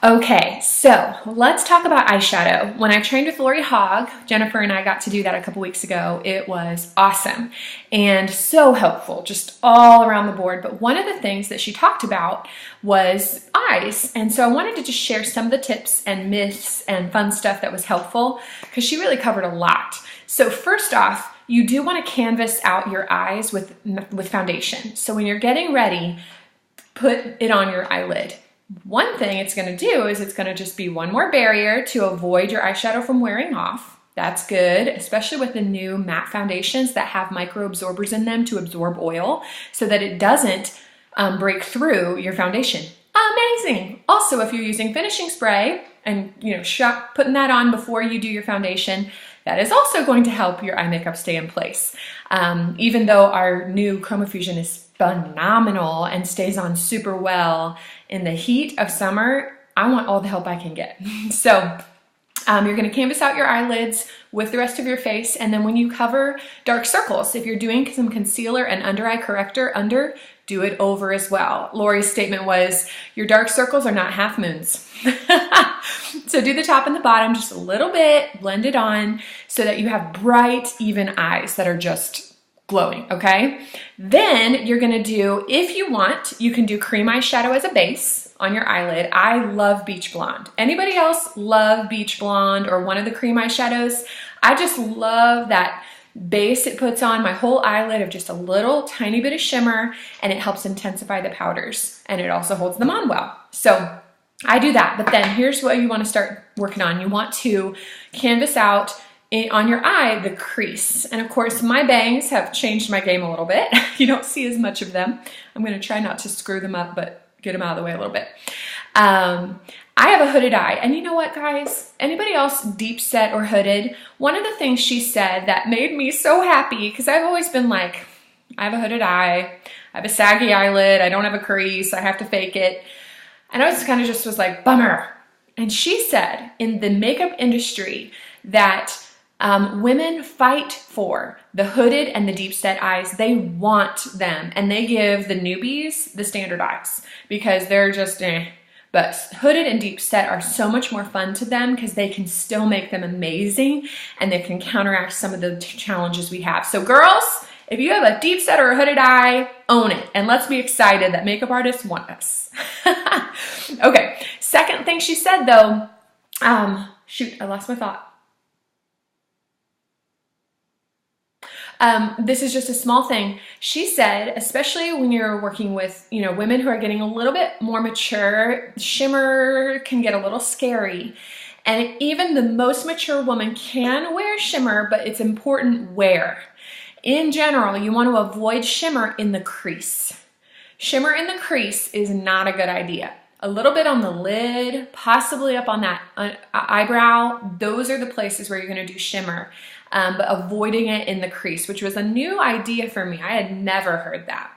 Okay, so let's talk about eyeshadow. When I trained with Lori Hogg, Jennifer and I got to do that a couple weeks ago. It was awesome and so helpful, just all around the board. But one of the things that she talked about was eyes. And so I wanted to just share some of the tips and myths and fun stuff that was helpful because she really covered a lot. So first off, you do want to canvas out your eyes with foundation. So when you're getting ready, put it on your eyelid. One thing it's going to do is it's going to just be one more barrier to avoid your eyeshadow from wearing off. That's good, especially with the new matte foundations that have micro absorbers in them to absorb oil so that it doesn't break through your foundation. Amazing. Also, if you're using finishing spray and putting that on before you do your foundation, that is also going to help your eye makeup stay in place. Even though our new Chroma Fusion is phenomenal and stays on super well in the heat of summer, I want all the help I can get. So you're going to canvas out your eyelids with the rest of your face, and then when you cover dark circles, if you're doing some concealer and under eye corrector under, do it over as well. Lori's statement was, your dark circles are not half moons. So do the top and the bottom just a little bit, blend it on so that you have bright, even eyes that are just glowing, okay? Then you're gonna do, if you want, you can do cream eyeshadow as a base on your eyelid. I love Beach Blonde. Anybody else love Beach Blonde or one of the cream eyeshadows? I just love that base it puts on my whole eyelid of just a little tiny bit of shimmer, and it helps intensify the powders, and it also holds them on well. So I do that, but then here's what you want to start working on. You want to canvas out on your eye the crease. And of course, my bangs have changed my game a little bit. You don't see as much of them. I'm going to try not to screw them up, but get them out of the way a little bit. I have a hooded eye, and you know what, guys? Anybody else deep set or hooded? One of the things she said that made me so happy, because I've always been like, I have a hooded eye, I have a saggy eyelid, I don't have a crease, I have to fake it. And I was kind of just was like, bummer. And she said in the makeup industry that women fight for the hooded and the deep set eyes. They want them, and they give the newbies the standard eyes because they're just But hooded and deep set are so much more fun to them because they can still make them amazing, and they can counteract some of the challenges we have. So girls, if you have a deep set or a hooded eye, own it. And let's be excited that makeup artists want us. Okay, second thing she said though, shoot, I lost my thought. This is just a small thing. She said, especially when you're working with, women who are getting a little bit more mature, shimmer can get a little scary. And even the most mature woman can wear shimmer, but it's important where. In general, you want to avoid shimmer in the crease. Shimmer in the crease is not a good idea. A little bit on the lid, possibly up on that eyebrow. Those are the places where you're going to do shimmer. But avoiding it in the crease, which was a new idea for me. I had never heard that.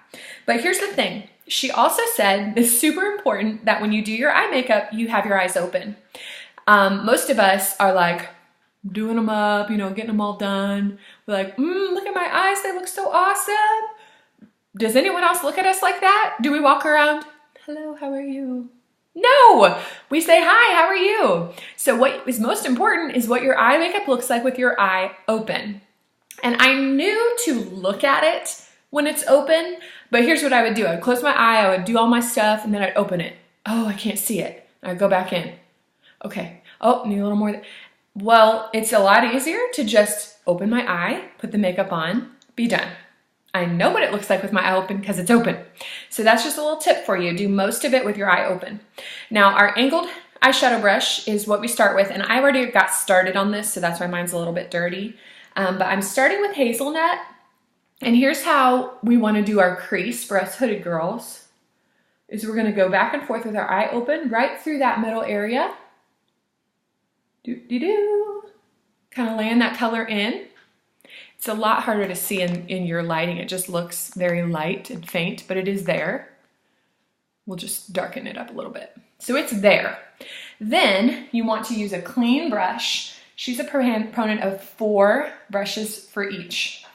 But here's the thing. She also said it's super important that when you do your eye makeup, you have your eyes open. Most of us are like doing them up, getting them all done. We're like, look at my eyes. They look so awesome. Does anyone else look at us like that? Do we walk around? Hello, how are you? No, we say, hi, how are you? So what is most important is what your eye makeup looks like with your eye open. And I knew to look at it when it's open, but here's what I would do. I'd close my eye, I would do all my stuff, and then I'd open it. Oh, I can't see it. I'd go back in. Okay. Oh, need a little more. Well, it's a lot easier to just open my eye, put the makeup on, be done. I know what it looks like with my eye open because it's open. So that's just a little tip for you. Do most of it with your eye open. Now, our angled eyeshadow brush is what we start with, and I already got started on this, so that's why mine's a little bit dirty. But I'm starting with hazelnut, and here's how we want to do our crease for us hooded girls. Is we're going to go back and forth with our eye open right through that middle area. Do-de-do. Kind of laying that color in. It's a lot harder to see in your lighting. It just looks very light and faint, but it is there. We'll just darken it up a little bit. So it's there. Then you want to use a clean brush. She's a proponent of 4 brushes for each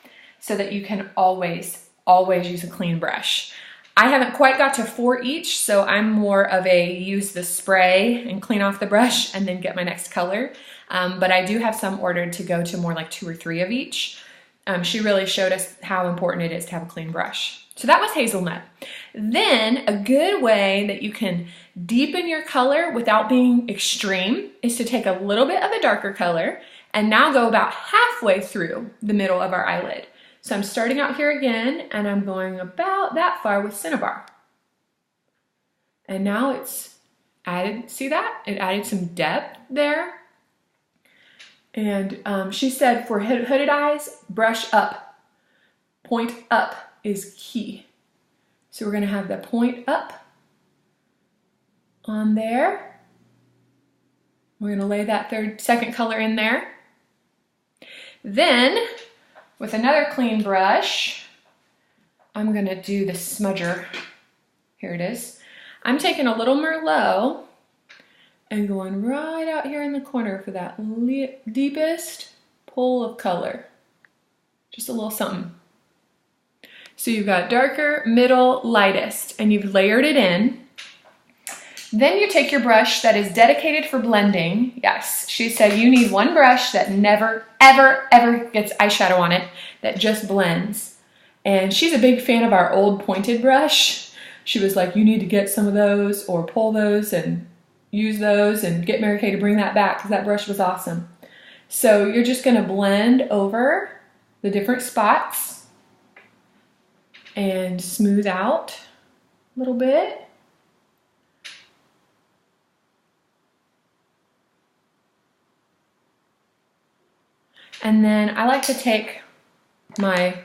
so that you can always use a clean brush. I haven't quite got to 4 each, so I'm more of a use the spray and clean off the brush and then get my next color. But I do have some ordered to go to more like 2 or 3 of each. She really showed us how important it is to have a clean brush. So that was hazelnut. Then a good way that you can deepen your color without being extreme is to take a little bit of a darker color and now go about halfway through the middle of our eyelid. So I'm starting out here again and I'm going about that far with Cinnabar. And now it's added, see that? It added some depth there. And she said for hooded eyes, brush up. Point up is key. So we're gonna have the point up on there. We're gonna lay that second color in there. Then, with another clean brush, I'm gonna do the smudger. Here it is. I'm taking a little Merlot and going right out here in the corner for that deepest pull of color. Just a little something. So you've got darker, middle, lightest, and you've layered it in. Then you take your brush that is dedicated for blending. Yes, she said you need one brush that never, ever, ever gets eyeshadow on it, that just blends. And she's a big fan of our old pointed brush. She was like, you need to get some of those or pull those and use those and get Mary Kay to bring that back because that brush was awesome. So you're just gonna blend over the different spots and smooth out a little bit. And then I like to take my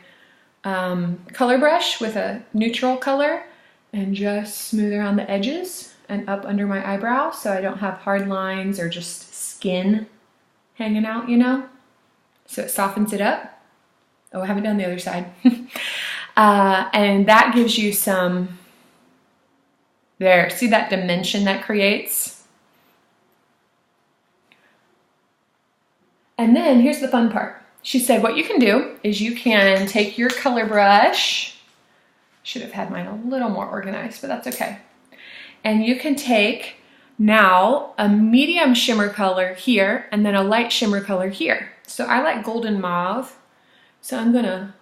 color brush with a neutral color and just smooth around the edges and up under my eyebrow so I don't have hard lines or just skin hanging out, you know? So it softens it up. Oh, I haven't done the other side. And that gives you some, there, see that dimension that creates? And then here's the fun part. She said what you can do is you can take your color brush, should have had mine a little more organized, but that's okay. And you can take now a medium shimmer color here and then a light shimmer color here. So I like golden mauve. So I'm gonna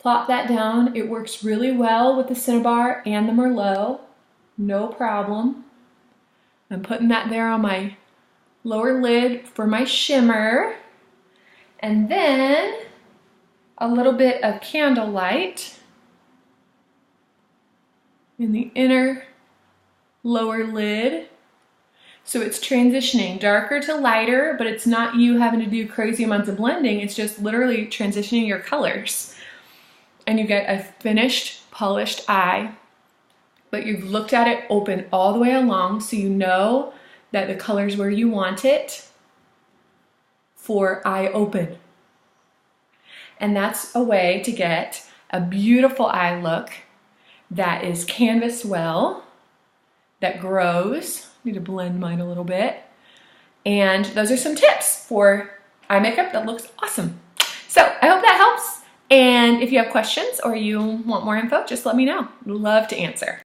plop that down. It works really well with the Cinnabar and the Merlot. No problem. I'm putting that there on my lower lid for my shimmer. And then a little bit of candlelight in the inner lower lid. So it's transitioning darker to lighter, but it's not you having to do crazy amounts of blending. It's just literally transitioning your colors. And you get a finished, polished eye, but you've looked at it open all the way along so you know that the color's where you want it for eye open. And that's a way to get a beautiful eye look that is canvas well, that grows. I need to blend mine a little bit. And those are some tips for eye makeup that looks awesome. So I hope that helps. And if you have questions or you want more info, just let me know. Love to answer.